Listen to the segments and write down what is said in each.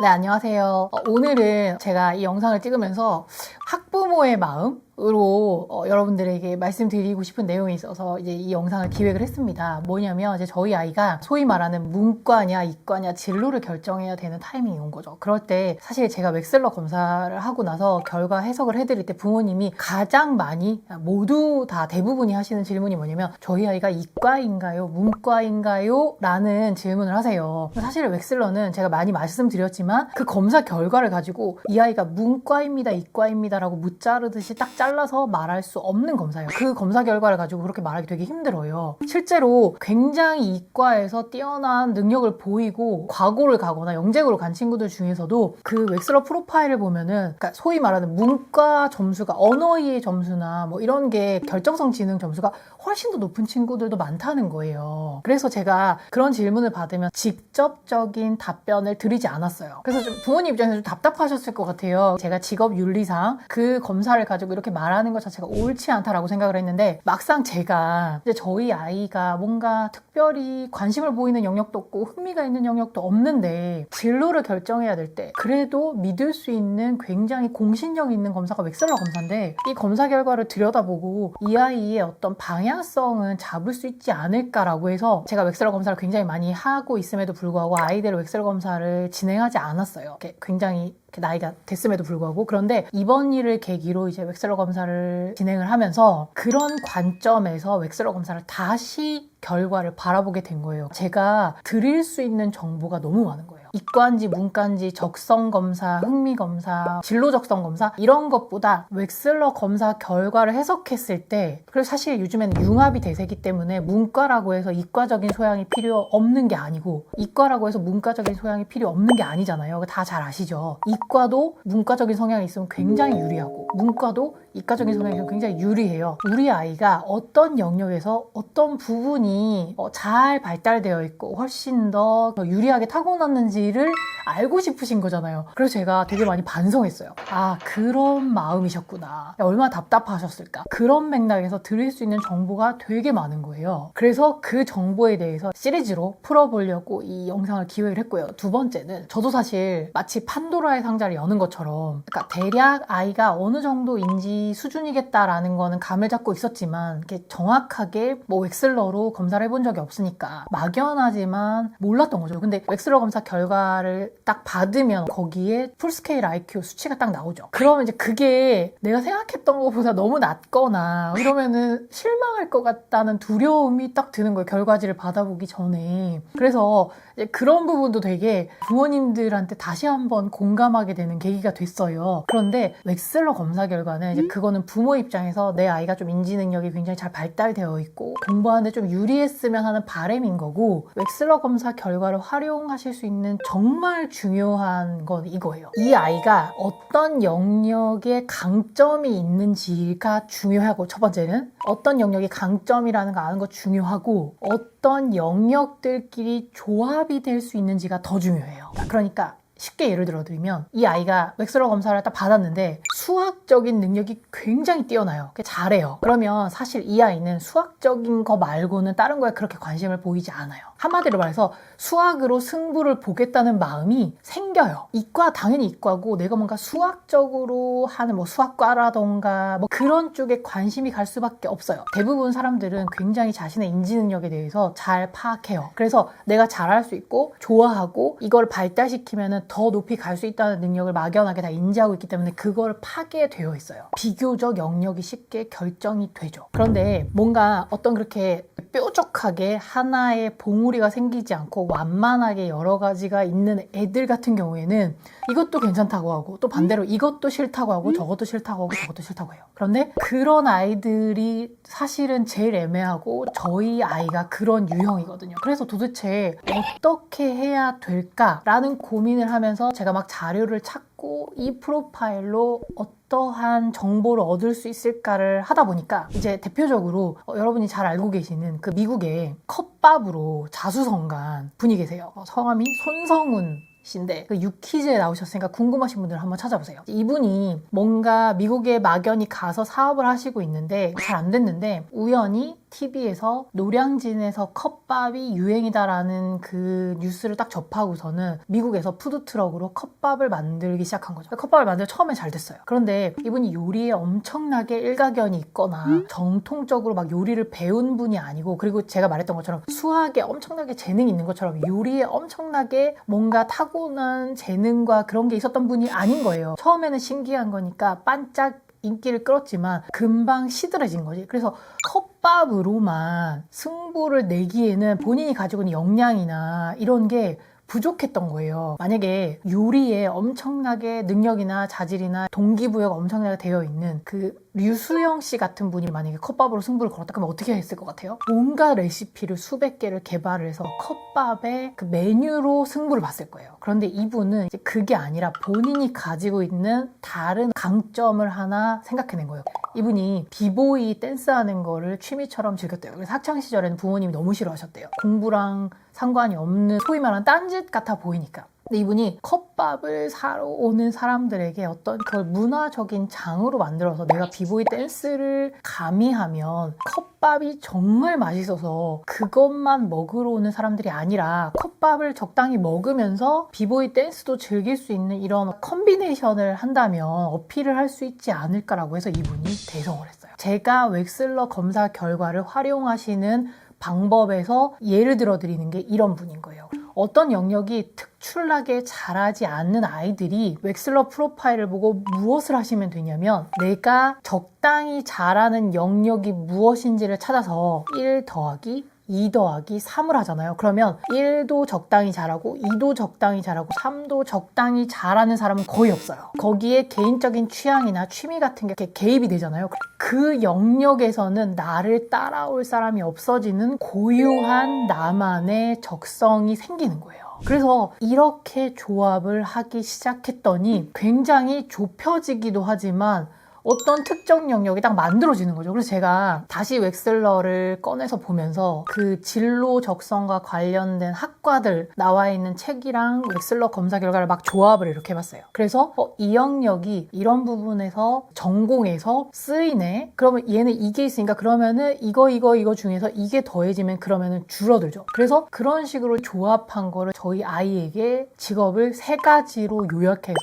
네, 안녕하세요. 오늘은 제가 이 영상을 찍으면서 학부모의 마음으로 여러분들에게 말씀드리고 싶은 내용이 있어서 이제 이 영상을 기획을 했습니다. 뭐냐면 이제 저희 아이가 소위 말하는 문과냐 이과냐 진로를 결정해야 되는 타이밍이 온 거죠. 그럴 때 사실 제가 웩슬러 검사를 하고 나서 결과 해석을 해드릴 때 부모님이 가장 많이 모두 다 대부분이 하시는 질문이 뭐냐면 저희 아이가 이과인가요? 문과인가요? 라는 질문을 하세요. 사실 웩슬러는 제가 많이 말씀드렸지만 그 검사 결과를 가지고 이 아이가 문과입니다, 이과입니다 라고 무자르듯이 딱 잘라서 말할 수 없는 검사예요. 그 검사 결과를 가지고 그렇게 말하기 되게 힘들어요. 실제로 굉장히 이과에서 뛰어난 능력을 보이고 과고를 가거나 영재고를 간 친구들 중에서도 그 웩슬러 프로파일을 보면은 그러니까 소위 말하는 문과 점수가 언어의 점수나 뭐 이런 게 결정성 지능 점수가 훨씬 더 높은 친구들도 많다는 거예요. 그래서 제가 그런 질문을 받으면 직접적인 답변을 드리지 않았어요. 그래서 좀 부모님 입장에서 좀 답답하셨을 것 같아요. 제가 직업 윤리상 그 검사를 가지고 이렇게 말하는 것 자체가 옳지 않다라고 생각을 했는데 막상 제가 이제 저희 아이가 뭔가 특별히 관심을 보이는 영역도 없고 흥미가 있는 영역도 없는데 진로를 결정해야 될 때 그래도 믿을 수 있는 굉장히 공신력 있는 검사가 웩슬러 검사인데 이 검사 결과를 들여다보고 이 아이의 어떤 방향성은 잡을 수 있지 않을까라고 해서 제가 웩슬러 검사를 굉장히 많이 하고 있음에도 불구하고 아이들의 웩슬러 검사를 진행하지 않았어요. 굉장히 나이가 됐음에도 불구하고. 그런데 이번 일을 계기로 이제 웩슬러 검사를 진행을 하면서 그런 관점에서 웩슬러 검사를 다시 결과를 바라보게 된 거예요. 제가 드릴 수 있는 정보가 너무 많은 거예요. 이과인지 문과인지 적성검사, 흥미검사, 진로적성검사 이런 것보다 웩슬러 검사 결과를 해석했을 때 그리고 사실 요즘에는 융합이 대세기 때문에 문과라고 해서 이과적인 소양이 필요 없는 게 아니고 이과라고 해서 문과적인 소양이 필요 없는 게 아니잖아요. 다 잘 아시죠? 이과도 문과적인 성향이 있으면 굉장히 유리하고 문과도 이과적인 성향이 있으면 굉장히 유리해요. 우리 아이가 어떤 영역에서 어떤 부분이 잘 발달되어 있고 훨씬 더 유리하게 타고났는지를 알고 싶으신 거잖아요. 그래서 제가 되게 많이 반성했어요. 아, 그런 마음이셨구나. 얼마나 답답하셨을까. 그런 맥락에서 드릴 수 있는 정보가 되게 많은 거예요. 그래서 그 정보에 대해서 시리즈로 풀어보려고 이 영상을 기획을 했고요. 두 번째는 저도 사실 마치 판도라의 상자를 여는 것처럼 그러니까 대략 아이가 어느 정도인지 수준이겠다라는 거는 감을 잡고 있었지만 이렇게 정확하게 뭐 웩슬러로 검사를 해본 적이 없으니까 막연하지만 몰랐던 거죠. 근데 웩슬러 검사 결과를 딱 받으면 거기에 풀스케일 IQ 수치가 딱 나오죠. 그러면 이제 그게 내가 생각했던 것보다 너무 낮거나 이러면은 실망할 것 같다는 두려움이 딱 드는 거예요. 결과지를 받아보기 전에. 그래서 이제 그런 부분도 되게 부모님들한테 다시 한번 공감하게 되는 계기가 됐어요. 그런데 웩슬러 검사 결과는 이제 그거는 부모 입장에서 내 아이가 좀 인지 능력이 굉장히 잘 발달되어 있고 공부하는데 좀 유리했으면 하는 바람인 거고 웩슬러 검사 결과를 활용하실 수 있는 정말 중요한 건 이거예요. 이 아이가 어떤 영역에 강점이 있는지가 중요하고 첫 번째는 어떤 영역이 강점이라는 거 아는 거 중요하고 어떤 영역들끼리 조합이 될 수 있는지가 더 중요해요. 그러니까 쉽게 예를 들어 드리면 이 아이가 웩슬러 검사를 딱 받았는데 수학적인 능력이 굉장히 뛰어나요. 잘해요. 그러면 사실 이 아이는 수학적인 거 말고는 다른 거에 그렇게 관심을 보이지 않아요. 한마디로 말해서 수학으로 승부를 보겠다는 마음이 생겨요. 이과 당연히 이과고 내가 뭔가 수학적으로 하는 뭐 수학과라던가 뭐 그런 쪽에 관심이 갈 수밖에 없어요. 대부분 사람들은 굉장히 자신의 인지 능력에 대해서 잘 파악해요. 그래서 내가 잘할 수 있고 좋아하고 이걸 발달시키면은 더 높이 갈 수 있다는 능력을 막연하게 다 인지하고 있기 때문에 그걸 파게 되어 있어요. 비교적 영역이 쉽게 결정이 되죠. 그런데 뭔가 어떤 그렇게 뾰족하게 하나의 봉우리가 생기지 않고 완만하게 여러 가지가 있는 애들 같은 경우에는 이것도 괜찮다고 하고 또 반대로 이것도 싫다고 하고 저것도 싫다고 하고 저것도 싫다고 해요. 그런데 그런 아이들이 사실은 제일 애매하고 저희 아이가 그런 유형이거든요. 그래서 도대체 어떻게 해야 될까라는 고민을 하면서 제가 막 자료를 찾고 이 프로파일로 어떠한 정보를 얻을 수 있을까를 하다 보니까 이제 대표적으로 여러분이 잘 알고 계시는 그 미국의 컵밥으로 자수성가한 분이 계세요. 성함이 손성훈 씨인데 그 유퀴즈에 나오셨으니까 궁금하신 분들은 한번 찾아보세요. 이분이 뭔가 미국에 막연히 가서 사업을 하시고 있는데 잘 안 됐는데 우연히 TV에서 노량진에서 컵밥이 유행이다라는 그 뉴스를 딱 접하고서는 미국에서 푸드트럭으로 컵밥을 만들기 시작한 거죠. 컵밥을 만들어 처음엔 잘 됐어요. 그런데 이분이 요리에 엄청나게 일가견이 있거나 정통적으로 막 요리를 배운 분이 아니고, 그리고 제가 말했던 것처럼 수학에 엄청나게 재능이 있는 것처럼 요리에 엄청나게 뭔가 타고난 재능과 그런 게 있었던 분이 아닌 거예요. 처음에는 신기한 거니까 반짝 인기를 끌었지만 금방 시들해진 거지. 그래서 컵밥으로만 승부를 내기에는 본인이 가지고 있는 역량이나 이런 게 부족했던 거예요. 만약에 요리에 엄청나게 능력이나 자질이나 동기부여가 엄청나게 되어 있는 그 류수영 씨 같은 분이 만약에 컵밥으로 승부를 걸었다 그러면 어떻게 했을 것 같아요? 온갖 레시피를 수백 개를 개발을 해서 컵밥의 그 메뉴로 승부를 봤을 거예요. 그런데 이분은 이제 그게 아니라 본인이 가지고 있는 다른 강점을 하나 생각해낸 거예요. 이분이 비보이 댄스하는 거를 취미처럼 즐겼대요. 그래서 학창시절에는 부모님이 너무 싫어하셨대요. 공부랑 상관이 없는 소위 말하는 딴짓 같아 보이니까. 근데 이분이 컵밥을 사러 오는 사람들에게 어떤 그걸 문화적인 장으로 만들어서 내가 비보이 댄스를 가미하면 컵밥이 정말 맛있어서 그것만 먹으러 오는 사람들이 아니라 컵밥을 적당히 먹으면서 비보이 댄스도 즐길 수 있는 이런 컨비네이션을 한다면 어필을 할 수 있지 않을까라고 해서 이분이 대성을 했어요. 제가 웩슬러 검사 결과를 활용하시는 방법에서 예를 들어 드리는 게 이런 분인 거예요. 어떤 영역이 특출나게 잘하지 않는 아이들이 웩슬러 프로파일을 보고 무엇을 하시면 되냐면 내가 적당히 잘하는 영역이 무엇인지를 찾아서 1 더하기 2 더하기 3을 하잖아요. 그러면 1도 적당히 잘하고 2도 적당히 잘하고 3도 적당히 잘하는 사람은 거의 없어요. 거기에 개인적인 취향이나 취미 같은 게 이렇게 개입이 되잖아요. 그 영역에서는 나를 따라올 사람이 없어지는 고유한 나만의 적성이 생기는 거예요. 그래서 이렇게 조합을 하기 시작했더니 굉장히 좁혀지기도 하지만 어떤 특정 영역이 딱 만들어지는 거죠. 그래서 제가 다시 웩슬러를 꺼내서 보면서 그 진로 적성과 관련된 학과들 나와 있는 책이랑 웩슬러 검사 결과를 막 조합을 이렇게 해봤어요. 그래서 이 영역이 이런 부분에서 전공에서 쓰이네. 그러면 얘는 이게 있으니까 그러면은 이거 중에서 이게 더해지면 그러면은 줄어들죠. 그래서 그런 식으로 조합한 거를 저희 아이에게 직업을 3가지로 요약해서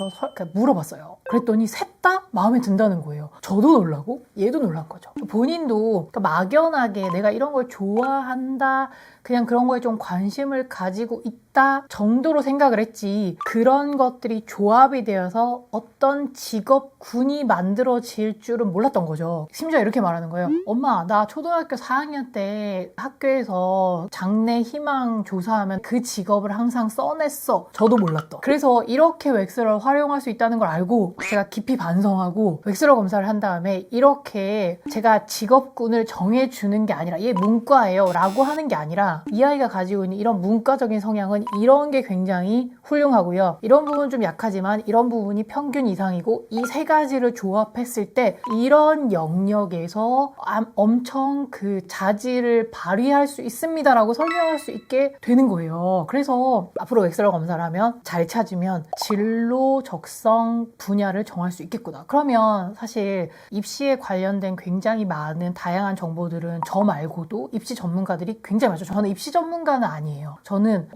물어봤어요. 그랬더니 셋 다 마음에 든다는 거예요. 저도 놀라고 얘도 놀란 거죠. 본인도 막연하게 내가 이런 걸 좋아한다, 그냥 그런 거에 좀 관심을 가지고 있다 정도로 생각을 했지, 그런 것들이 조합이 되어서 어떤 직업군이 만들어질 줄은 몰랐던 거죠. 심지어 이렇게 말하는 거예요. 엄마, 나 초등학교 4학년 때 학교에서 장래 희망 조사하면 그 직업을 항상 써냈어. 저도 몰랐던. 그래서 이렇게 웩슬러를 활용할 수 있다는 걸 알고 제가 깊이 반성하고 웩슬러 검사를 한 다음에 이렇게 제가 직업군을 정해주는 게 아니라 얘 문과예요 라고 하는 게 아니라 이 아이가 가지고 있는 이런 문과적인 성향은 이런 게 굉장히 훌륭하고요. 이런 부분은 좀 약하지만 이런 부분이 평균 이상이고 이 3가지를 조합했을 때 이런 영역에서 엄청 그 자질을 발휘할 수 있습니다라고 설명할 수 있게 되는 거예요. 그래서 앞으로 웩슬러 검사를 하면 잘 찾으면 진로 적성 분야를 정할 수 있겠구나. 그러면 사실 입시에 관련된 굉장히 많은 다양한 정보들은 저 말고도 입시 전문가들이 굉장히 많죠. 저는 입시 전문가는 아니에요. 저는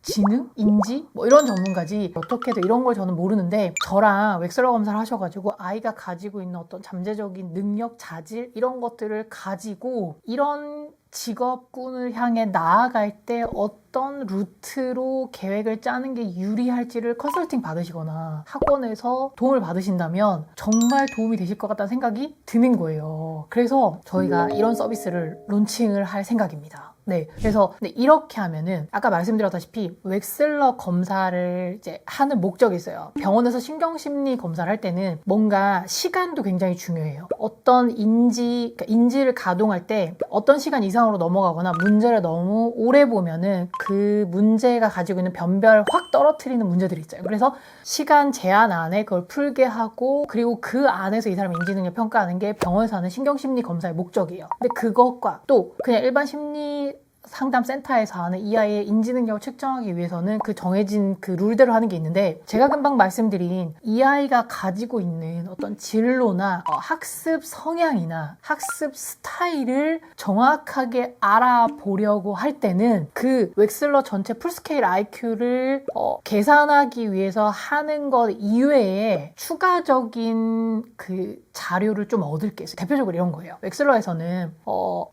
지능? 인지? 뭐 이런 전문가지 어떻게든 이런 걸 저는 모르는데 저랑 웩슬러 검사를 하셔가지고 아이가 가지고 있는 어떤 잠재적인 능력, 자질 이런 것들을 가지고 이런 직업군을 향해 나아갈 때 어떤 루트로 계획을 짜는 게 유리할지를 컨설팅 받으시거나 학원에서 도움을 받으신다면 정말 도움이 되실 것 같다는 생각이 드는 거예요. 그래서 저희가 이런 서비스를 론칭을 할 생각입니다. 네, 그래서 이렇게 하면은 아까 말씀드렸다시피 웩슬러 검사를 이제 하는 목적이 있어요. 병원에서 신경심리 검사를 할 때는 뭔가 시간도 굉장히 중요해요. 어떤 인지를 가동할 때 어떤 시간 이상으로 넘어가거나 문제를 너무 오래 보면은 그 문제가 가지고 있는 변별을 확 떨어뜨리는 문제들이 있어요. 그래서 시간 제한 안에 그걸 풀게 하고 그리고 그 안에서 이 사람 인지능력 평가하는 게 병원에서 하는 신경심리 검사의 목적이에요. 근데 그것과 또 그냥 일반 심리 상담센터에서 하는 이 아이의 인지 능력을 측정하기 위해서는 그 정해진 그 룰대로 하는 게 있는데, 제가 금방 말씀드린 이 아이가 가지고 있는 어떤 진로나 학습 성향이나 학습 스타일을 정확하게 알아보려고 할 때는 그 웩슬러 전체 풀스케일 IQ를 계산하기 위해서 하는 것 이외에 추가적인 그 자료를 좀 얻을 게 있어요. 대표적으로 이런 거예요. 웩슬러에서는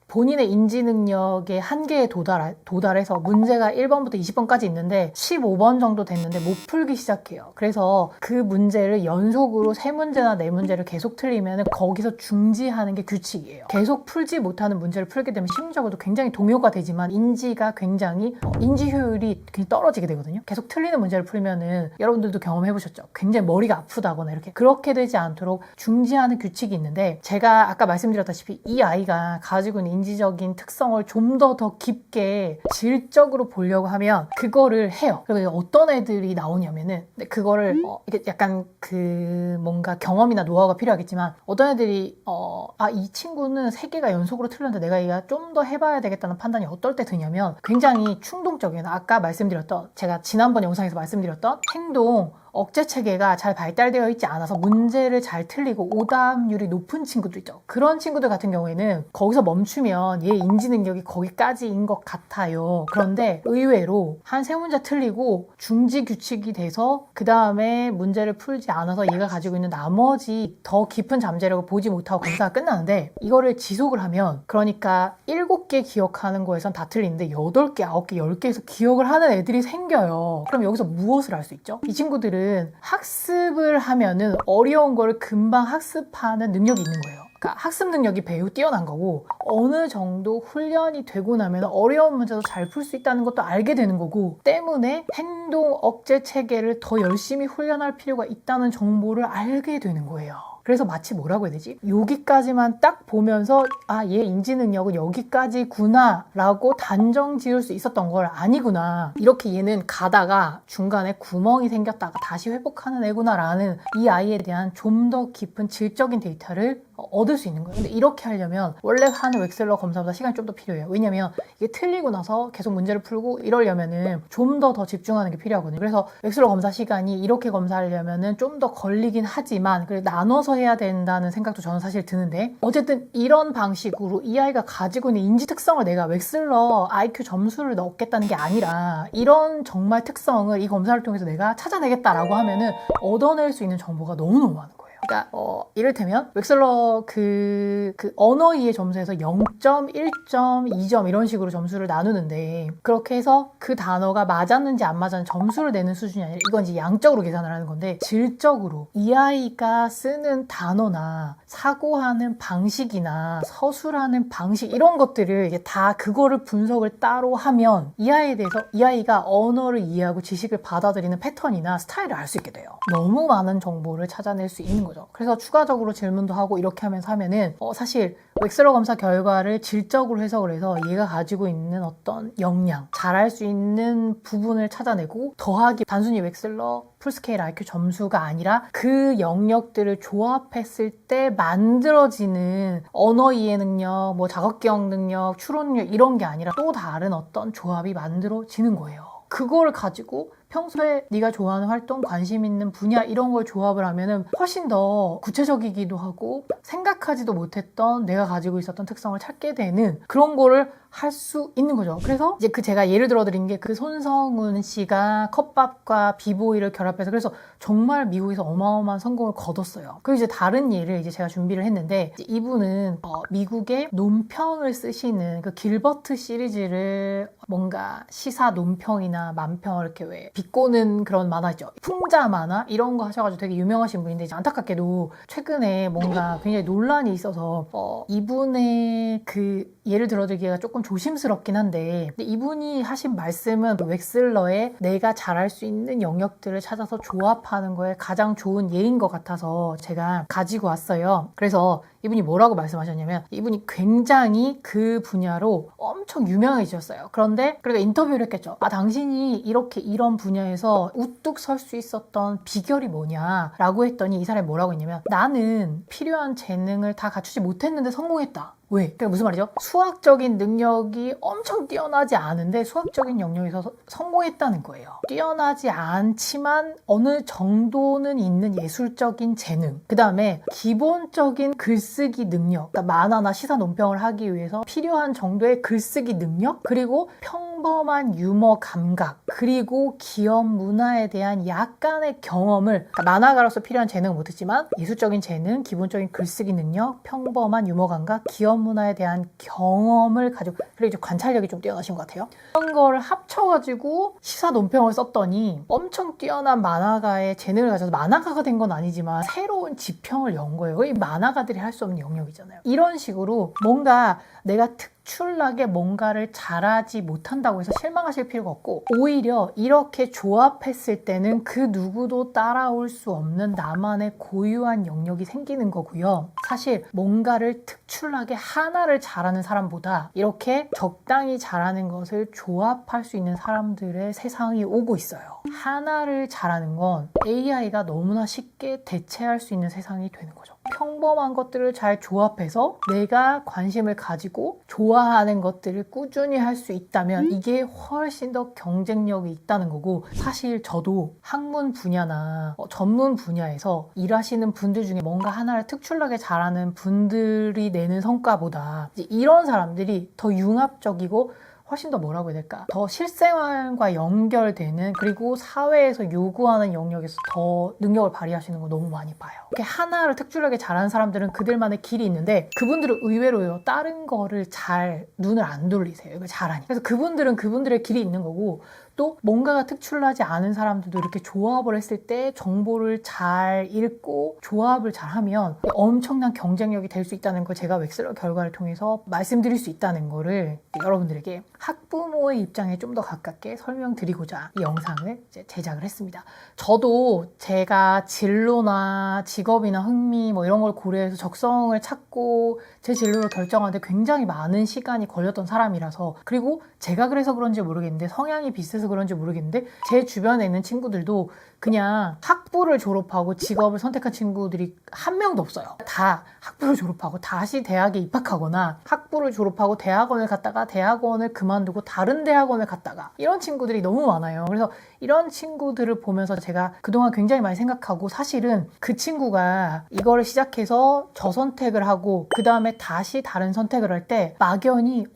본인의 인지 능력의 한계에 도달해서 문제가 1번부터 20번까지 있는데 15번 정도 됐는데 못 풀기 시작해요. 그래서 그 문제를 연속으로 3문제나 4문제를 계속 틀리면 거기서 중지하는 게 규칙이에요. 계속 풀지 못하는 문제를 풀게 되면 심리적으로도 굉장히 동요가 되지만 인지가 굉장히 인지 효율이 굉장히 떨어지게 되거든요. 계속 틀리는 문제를 풀면은 여러분들도 경험해보셨죠? 굉장히 머리가 아프다거나 이렇게 그렇게 되지 않도록 중지하는 규칙이 있는데, 제가 아까 말씀드렸다시피 이 아이가 가지고 있는 인지적인 특성을 좀 더 깊게 질적으로 보려고 하면 그거를 해요. 그리고 어떤 애들이 나오냐면은 그거를 이게 약간 그 뭔가 경험이나 노하우가 필요하겠지만, 어떤 애들이 이 친구는 3개가 연속으로 틀렸는데 내가 이거 좀 더 해봐야 되겠다는 판단이 어떨 때 드냐면 굉장히 충동적인, 아까 말씀드렸던, 제가 지난번 영상에서 말씀드렸던 행동 억제 체계가 잘 발달되어 있지 않아서 문제를 잘 틀리고 오답률이 높은 친구들 있죠. 그런 친구들 같은 경우에는 거기서 멈추면 얘 인지 능력이 거기까지인 것 같아요. 그런데 의외로 한 3문제 틀리고 중지 규칙이 돼서 그 다음에 문제를 풀지 않아서 얘가 가지고 있는 나머지 더 깊은 잠재력을 보지 못하고 검사가 끝나는데, 이거를 지속을 하면, 그러니까 7개 기억하는 거에선 다 틀리는데 8개, 9개, 10개에서 기억을 하는 애들이 생겨요. 그럼 여기서 무엇을 할 수 있죠? 이 친구들은 학습을 하면은 어려운 거를 금방 학습하는 능력이 있는 거예요. 그러니까 학습 능력이 매우 뛰어난 거고, 어느 정도 훈련이 되고 나면 어려운 문제도 잘 풀 수 있다는 것도 알게 되는 거고, 때문에 행동 억제 체계를 더 열심히 훈련할 필요가 있다는 정보를 알게 되는 거예요. 그래서 마치 뭐라고 해야 되지? 여기까지만 딱 보면서 얘 인지 능력은 여기까지구나 라고 단정 지을 수 있었던 걸 아니구나, 이렇게 얘는 가다가 중간에 구멍이 생겼다가 다시 회복하는 애구나 라는 이 아이에 대한 좀 더 깊은 질적인 데이터를 얻을 수 있는 거예요. 근데 이렇게 하려면 원래 하는 웩슬러 검사보다 시간이 좀 더 필요해요. 왜냐면 이게 틀리고 나서 계속 문제를 풀고 이러려면은 좀 더 집중하는 게 필요하거든요. 그래서 웩슬러 검사 시간이 이렇게 검사하려면은 좀 더 걸리긴 하지만, 그래 나눠서 해야 된다는 생각도 저는 사실 드는데, 어쨌든 이런 방식으로 이 아이가 가지고 있는 인지 특성을 내가 웩슬러 IQ 점수를 넣겠다는 게 아니라, 이런 정말 특성을 이 검사를 통해서 내가 찾아내겠다라고 하면은 얻어낼 수 있는 정보가 너무너무 많은 거예요. 그러니까 이를테면 웩슬러 그 언어 이해 점수에서 0점, 1점, 2점 이런 식으로 점수를 나누는데, 그렇게 해서 그 단어가 맞았는지 안 맞았는지 점수를 내는 수준이 아니라 이건 이제 양적으로 계산을 하는 건데, 질적으로 이 아이가 쓰는 단어나 사고하는 방식이나 서술하는 방식, 이런 것들을 이제 다 그거를 분석을 따로 하면 이 아이에 대해서 이 아이가 언어를 이해하고 지식을 받아들이는 패턴이나 스타일을 알 수 있게 돼요. 너무 많은 정보를 찾아낼 수 있는 거죠. 그래서 추가적으로 질문도 하고 이렇게 하면은 사실 웩슬러 검사 결과를 질적으로 해석을 해서 얘가 가지고 있는 어떤 역량, 잘할 수 있는 부분을 찾아내고, 더하기 단순히 웩슬러 풀스케일 IQ 점수가 아니라 그 영역들을 조합했을 때 만들어지는 언어 이해 능력, 뭐 작업 기억 능력, 추론 능력, 이런 게 아니라 또 다른 어떤 조합이 만들어지는 거예요. 그걸 가지고 평소에 네가 좋아하는 활동, 관심 있는 분야, 이런 걸 조합을 하면은 훨씬 더 구체적이기도 하고 생각하지도 못했던 내가 가지고 있었던 특성을 찾게 되는 그런 거를 할 수 있는 거죠. 그래서 이제 제가 예를 들어 드린 게 그 손성훈 씨가 컵밥과 비보이를 결합해서, 그래서 정말 미국에서 어마어마한 성공을 거뒀어요. 그리고 이제 다른 예를 이제 제가 준비를 했는데, 이제 이분은 미국의 논평을 쓰시는 그 길버트 시리즈를, 뭔가 시사 논평이나 만평 이렇게 왜 비꼬는 그런 만화 있죠. 풍자 만화 이런 거 하셔가지고 되게 유명하신 분인데, 이제 안타깝게도 최근에 뭔가 굉장히 논란이 있어서 이분의 그 예를 들어드리기가 조금 조심스럽긴 한데, 근데 이분이 하신 말씀은 웩슬러에 내가 잘할 수 있는 영역들을 찾아서 조합하는 거에 가장 좋은 예인 것 같아서 제가 가지고 왔어요. 그래서 이분이 뭐라고 말씀하셨냐면, 이분이 굉장히 그 분야로 엄청 유명해지셨어요. 그런데 그러니까 인터뷰를 했겠죠. 당신이 이렇게 이런 분야에서 우뚝 설 수 있었던 비결이 뭐냐라고 했더니, 이 사람이 뭐라고 했냐면, 나는 필요한 재능을 다 갖추지 못했는데 성공했다. 왜? 그게 무슨 말이죠? 수학적인 능력이 엄청 뛰어나지 않은데 수학적인 영역에서 성공했다는 거예요. 뛰어나지 않지만 어느 정도는 있는 예술적인 재능, 그 다음에 기본적인 글쓰기 능력, 그러니까 만화나 시사 논평을 하기 위해서 필요한 정도의 글쓰기 능력, 그리고 평범한 유머 감각, 그리고 기업 문화에 대한 약간의 경험을, 그러니까 만화가로서 필요한 재능은 못했지만 예술적인 재능, 기본적인 글쓰기 능력, 평범한 유머 감각, 기업 문화에 대한 경험을 가지고, 그리고 이제 관찰력이 좀 뛰어나신 것 같아요. 그런 거를 합쳐가지고 시사 논평을 썼더니 엄청 뛰어난 만화가의 재능을 가져서 만화가가 된 건 아니지만 새로운 지평을 연 거예요. 이 만화가들이 할 수 없는 영역이잖아요. 이런 식으로 뭔가 내가 특출나게 뭔가를 잘하지 못한다고 해서 실망하실 필요가 없고, 오히려 이렇게 조합했을 때는 그 누구도 따라올 수 없는 나만의 고유한 영역이 생기는 거고요. 사실 뭔가를 특출나게 하나를 잘하는 사람보다 이렇게 적당히 잘하는 것을 조합할 수 있는 사람들의 세상이 오고 있어요. 하나를 잘하는 건 AI가 너무나 쉽게 대체할 수 있는 세상이 되는 거죠. 평범한 것들을 잘 조합해서 내가 관심을 가지고 좋아하는 것들을 꾸준히 할 수 있다면 이게 훨씬 더 경쟁력이 있다는 거고, 사실 저도 학문 분야나 전문 분야에서 일하시는 분들 중에 뭔가 하나를 특출나게 잘하는 분들이 내는 성과보다 이제 이런 사람들이 더 융합적이고 훨씬 더 뭐라고 해야 될까? 더 실생활과 연결되는, 그리고 사회에서 요구하는 영역에서 더 능력을 발휘하시는 거 너무 많이 봐요. 이렇게 하나를 특출나게 잘하는 사람들은 그들만의 길이 있는데 그분들은 의외로요, 다른 거를 잘 눈을 안 돌리세요. 이걸 잘하니. 그래서 그분들은 그분들의 길이 있는 거고, 또 뭔가가 특출나지 않은 사람들도 이렇게 조합을 했을 때 정보를 잘 읽고 조합을 잘 하면 엄청난 경쟁력이 될 수 있다는 걸 제가 웩슬러 결과를 통해서 말씀드릴 수 있다는 거를 여러분들에게 학부모의 입장에 좀 더 가깝게 설명드리고자 이 영상을 이제 제작을 했습니다. 저도 제가 진로나 직업이나 흥미 뭐 이런 걸 고려해서 적성을 찾고 제 진로를 결정하는데 굉장히 많은 시간이 걸렸던 사람이라서, 그리고 제가 그래서 그런지 모르겠는데 성향이 비슷해서 그런지 모르겠는데 제 주변에 있는 친구들도 그냥 학부를 졸업하고 직업을 선택한 친구들이 한 명도 없어요. 다 학부를 졸업하고 다시 대학에 입학하거나 학부를 졸업하고 대학원을 갔다가 대학원을 그만두고 다른 대학원을 갔다가, 이런 친구들이 너무 많아요. 그래서 이런 친구들을 보면서 제가 그동안 굉장히 많이 생각하고, 사실은 그 친구가 이거를 시작해서 저 선택을 하고 그 다음에 다시 다른 선택을 할 때 막연히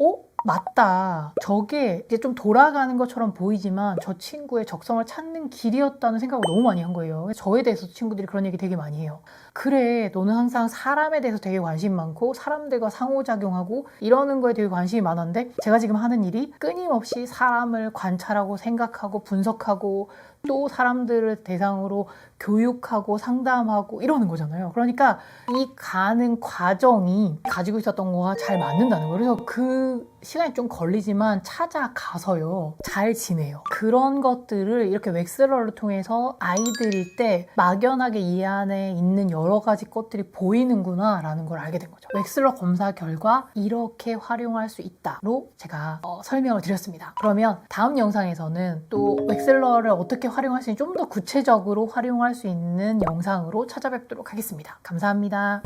맞다, 저게 이제 좀 돌아가는 것처럼 보이지만 저 친구의 적성을 찾는 길이었다는 생각을 너무 많이 한 거예요. 저에 대해서 친구들이 그런 얘기 되게 많이 해요. 그래, 너는 항상 사람에 대해서 되게 관심 많고 사람들과 상호작용하고 이러는 거에 되게 관심이 많았는데, 제가 지금 하는 일이 끊임없이 사람을 관찰하고 생각하고 분석하고 또 사람들을 대상으로 교육하고 상담하고 이러는 거잖아요. 그러니까 이 가는 과정이 가지고 있었던 거와 잘 맞는다는 거예요. 그래서 그 시간이 좀 걸리지만 찾아가서요, 잘 지내요. 그런 것들을 이렇게 웩슬러를 통해서 아이들일 때 막연하게 이 안에 있는 여러 가지 것들이 보이는구나 라는 걸 알게 된 거죠. 웩슬러 검사 결과 이렇게 활용할 수 있다로 제가 설명을 드렸습니다. 그러면 다음 영상에서는 또 웩슬러를 어떻게 활용할 수 있는지 좀 더 구체적으로 활용할 수 있는 영상으로 찾아뵙도록 하겠습니다. 감사합니다.